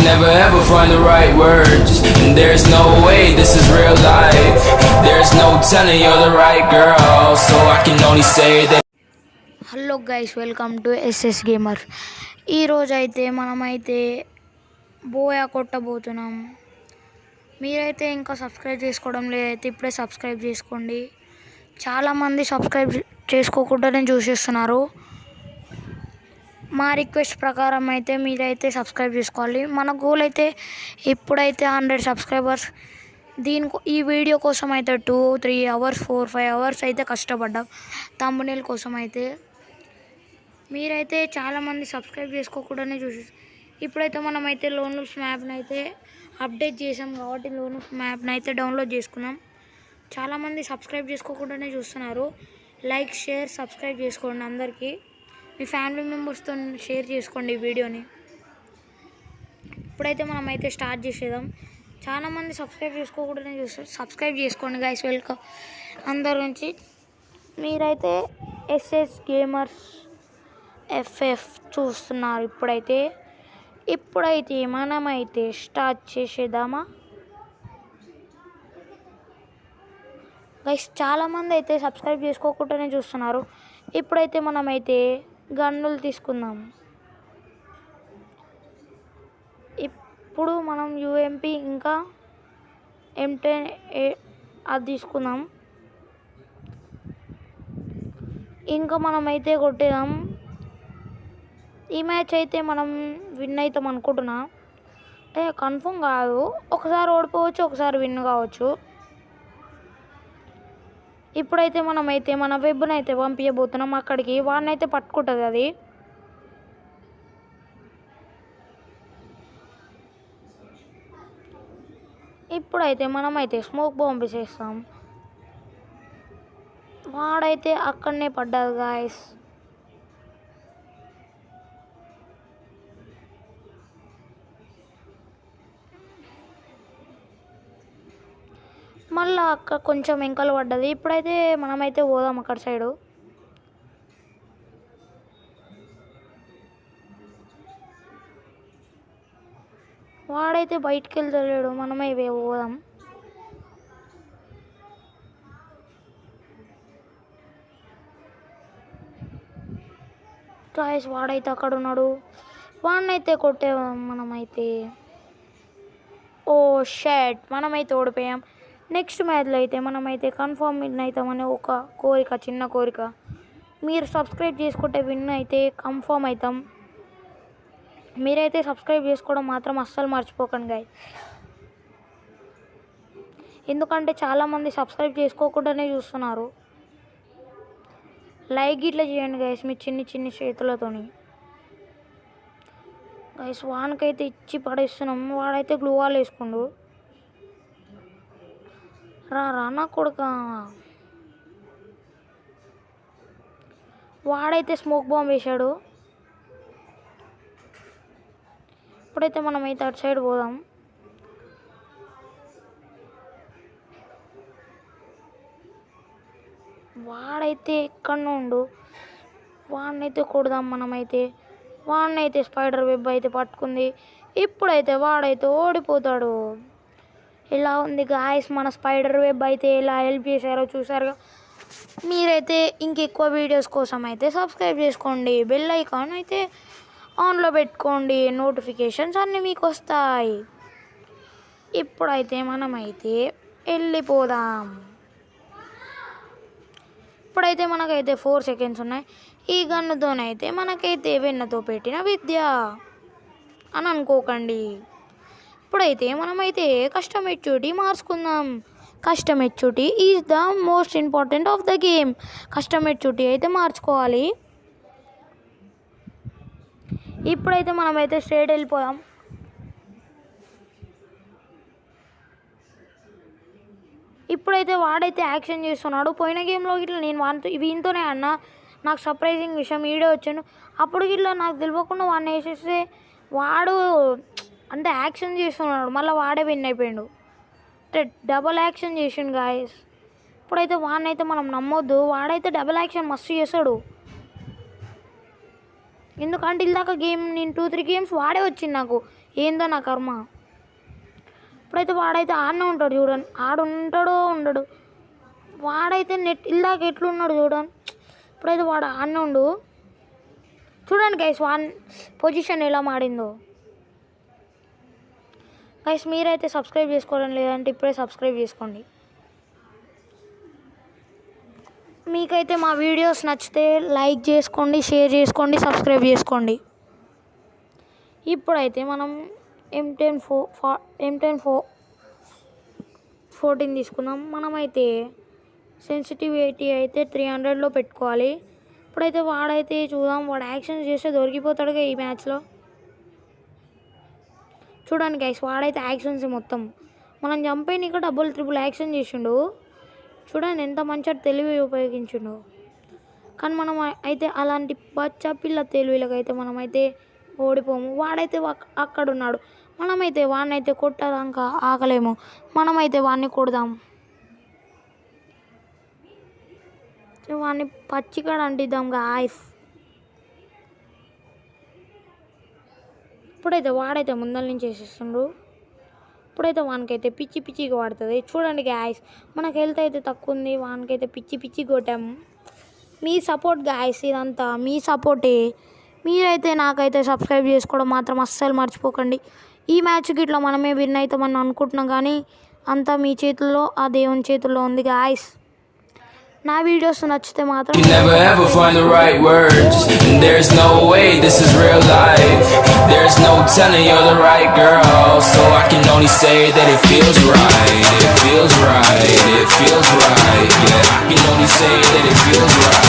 never ever find the right words. And there's no way this is real life. There's no telling you're the right girl, so I can only say that. Hello guys, welcome to SS gamer. ఈరోజు అయితే మనమైతే buoy కొట్టబోతున్నాం. మీరైతే ఇంకా subscribe చేసుకోవడం లేదైతే ఇప్పుడే subscribe చేసుకోండి. చాలామంది subscribe చేసుకోకుండానే చూసేస్తున్నారు. మా రిక్వెస్ట్ ప్రకారం అయితే మీరైతే సబ్స్క్రైబ్ చేసుకోవాలి. మన గోల్ అయితే ఇప్పుడైతే 100 సబ్స్క్రైబర్స్. ఈ వీడియో కోసం అయితే 2-3 అవర్స్ 4-5 అవర్స్ అయితే కష్టపడ్డాం థంబ్నెయిల్ కోసం అయితే. మీరైతే చాలామంది సబ్స్క్రైబ్ చేసుకోకుండానే ఇప్పుడైతే మనమైతే లోన్ వుల్ఫ్ మ్యాప్ని అయితే అప్డేట్ చేసాం కాబట్టి లోన్ వుల్ఫ్ మ్యాప్ని అయితే డౌన్లోడ్ చేసుకున్నాం. చాలామంది సబ్స్క్రైబ్ చేసుకోకుండానే చూస్తున్నారు. లైక్, షేర్, సబ్స్క్రైబ్ చేసుకోండి. అందరికీ మీ ఫ్యామిలీ మెంబర్స్తో షేర్ చేసుకోండి ఈ వీడియోని. ఇప్పుడైతే మనమైతే స్టార్ట్ చేసేద్దాం. చాలామంది సబ్స్క్రైబ్ చేసుకోకుండానే చూస్తారు. సబ్స్క్రైబ్ చేసుకోండి గైస్. వెల్కమ్ అందరి నుంచి. మీరైతే ఎస్ఎస్ గేమర్స్ ఎఫ్ఎఫ్ చూస్తున్నారు. ఇప్పుడైతే మనమైతే స్టార్ట్ చేసేద్దామా గైస్? చాలామంది అయితే సబ్స్క్రైబ్ చేసుకోకుండానే చూస్తున్నారు. ఇప్పుడైతే మనమైతే గన్నులు తీసుకుందాం. ఇప్పుడు మనం యూఎంపీ ఇంకా M10 అది తీసుకుందాం. ఇంకా మనమైతే కొట్టేద్దాం. ఈ మ్యాచ్ అయితే మనం విన్ అవుతాం అనుకుంటున్నా. అంటే కన్ఫర్మ్ కాదు, ఒకసారి ఓడిపోవచ్చు, ఒకసారి విన్ కావచ్చు. ఇప్పుడైతే మనమైతే మన వెబ్ని అయితే పంపించబోతున్నాం అక్కడికి. వాడిని అయితే పట్టుకుంటుంది అది. ఇప్పుడైతే మనమైతే స్మోక్ బాంబ్ వేసేస్తాం. వాడైతే అక్కడనే పడ్డది గాయస్. మళ్ళీ అక్కడ కొంచెం వెంకలు పడ్డది. ఇప్పుడైతే మనమైతే పోదాం అక్కడ సైడు. వాడైతే బయటికి వెళ్తలేడు, మనమే పోదాం. గాయస్ వాడైతే అక్కడ ఉన్నాడు. వాడినైతే కొట్టేవాం మనమైతే. ఓ షట్, మనమైతే ఓడిపోయాం. నెక్స్ట్ మ్యాచ్లో అయితే మనమైతే కన్ఫర్మ్ విన్ అవుతామని ఒక కోరిక, చిన్న కోరిక. మీరు సబ్స్క్రైబ్ చేసుకుంటే విన్ అయితే కన్ఫర్మ్ అవుతాం. మీరైతే సబ్స్క్రైబ్ చేసుకోవడం మాత్రం అస్సలు మర్చిపోకండి గాయ్. ఎందుకంటే చాలామంది సబ్స్క్రైబ్ చేసుకోకుండానే చూస్తున్నారు. లైక్ ఇట్లా చేయండి గైస్ మీ చిన్ని చిన్ని చేతులతోని. గైస్ వానికైతే ఇచ్చి పడేస్తున్నాం. వాడైతే గ్లూ వాల్ వేసుకుండు. రా నా కొడుక. వాడైతే స్మోక్ బాంబ్ వేశాడు. ఇప్పుడైతే మనమైతే అటు సైడ్ పోదాం. వాడైతే ఎక్కడ ఉండు, వాడినైతే కొడదాం మనమైతే. వాడినైతే స్పైడర్ వెబ్ అయితే పట్టుకుంది. ఇప్పుడైతే వాడైతే ఓడిపోతాడు. ఇలా ఉంది గాయస్ మన స్పైడర్ వెబ్ అయితే ఎలా హెల్ప్ చేశారో చూసారుగా. మీరైతే ఇంకెక్కువ వీడియోస్ కోసం అయితే సబ్స్క్రైబ్ చేసుకోండి. బెల్ ఐకాన్ అయితే ఆన్లో పెట్టుకోండి. నోటిఫికేషన్స్ అన్నీ మీకు వస్తాయి. ఇప్పుడైతే మనమైతే వెళ్ళిపోదాం. ఇప్పుడైతే మనకైతే 4 సెకండ్స్ ఉన్నాయి. ఈ గన్నుతోనైతే మనకైతే వెన్నతో పెట్టిన విద్య అని అనుకోకండి. ఇప్పుడైతే మనమైతే కస్టమ్ హెచ్ఓడి మార్చుకుందాం. Custom HOD is the most important of the game. Custom HOD అయితే మార్చుకోవాలి. ఇప్పుడైతే మనమైతే స్ట్రేట్ వెళ్ళిపోదాం. ఇప్పుడైతే వాడైతే యాక్షన్ చేస్తున్నాడు. పోయిన గేమ్లో ఇట్లా నేను వీనితోనే అన్న నాకు సర్ప్రైజింగ్ విషయం వీడియో వచ్చాను. అప్పుడు ఇట్లా నాకు తెలియకుండా వాడిని వేసేస్తే వాడు అంటే యాక్షన్ చేస్తున్నాడు. మళ్ళీ వాడే విన్ అయిపోయాడు. అంటే డబల్ యాక్షన్ చేసిండు గాయస్. ఇప్పుడైతే వాడినైతే మనం నమ్మొద్దు. వాడైతే డబల్ యాక్షన్ మస్తు చేస్తాడు. ఎందుకంటే ఇందాక గేమ్ నేను 2-3 గేమ్స్ వాడే వచ్చింది నాకు. ఏందో నా కర్మ. ఇప్పుడైతే వాడైతే ఆడనే ఉంటాడు చూడండి, ఆడుంటాడో ఉండడు. వాడైతే నెట్ ఇల్లాక ఎట్లున్నాడు చూడండి. ఇప్పుడైతే వాడు ఆడనే ఉండు. చూడండి గైస్ వాన్ పొజిషన్ ఎలా మాడిందో. గైస్ మీరైతే సబ్స్క్రైబ్ చేసుకోవడం లేదంటే ఇప్పుడే సబ్స్క్రైబ్ చేసుకోండి. మీకైతే మా వీడియోస్ నచ్చితే లైక్ చేసుకోండి, షేర్ చేసుకోండి, సబ్స్క్రైబ్ చేసుకోండి. ఇప్పుడైతే మనం M1014 తీసుకుందాం. మనమైతే సెన్సిటివిటీ అయితే 300లో పెట్టుకోవాలి. ఇప్పుడైతే వాడైతే చూద్దాం, వాడు యాక్షన్స్ చేస్తే దొరికిపోతాడుగా ఈ మ్యాచ్లో. చూడండి గైస్ వాడైతే యాక్షన్స్ మొత్తం మనం చంపైన ఇక్కడ డబుల్ ట్రిపుల్ యాక్షన్ చేసిండు. చూడండి ఎంత మంచిగా తెలివి ఉపయోగించిండు. కానీ మనం అయితే అలాంటి బచ్చా పిల్ల తెలివిలకైతే మనమైతే ఓడిపోము. వాడైతే అక్కడ ఉన్నాడు, మనమైతే వాడినైతే కొట్టదాక ఆగలేము. మనమైతే వాడిని కొడదాం, వాడిని పచ్చికాడ అంటిద్దాం గాయ్స్. ఇప్పుడైతే వాడైతే ముందల నుంచి వేసేస్తుండ్రు. ఇప్పుడైతే వానికైతే పిచ్చి పిచ్చిగా పడుతుంది. చూడండి గాయస్ మనకు హెల్త్ అయితే తక్కువ ఉంది, వానికైతే పిచ్చి పిచ్చి కొట్టాము. మీ సపోర్ట్ గాయస్, ఇదంతా మీ సపోర్టే. మీరైతే నాకైతే సబ్స్క్రైబ్ చేసుకోవడం మాత్రం అస్సలు మర్చిపోకండి. ఈ మ్యాచ్కి ఇట్లా మనమే విన్ అవుతామని అనుకుంటున్నాం, కానీ అంతా మీ చేతుల్లో, ఆ దేవుని చేతుల్లో ఉంది గాయస్. నా వీడియోస్ నచ్చితే మాత్రం You never ever find the right words, and there's no way this is real life. There's no telling you're the right girl, so I can only say that it feels right. It feels right, it feels right. Yeah, I can only say that it feels right.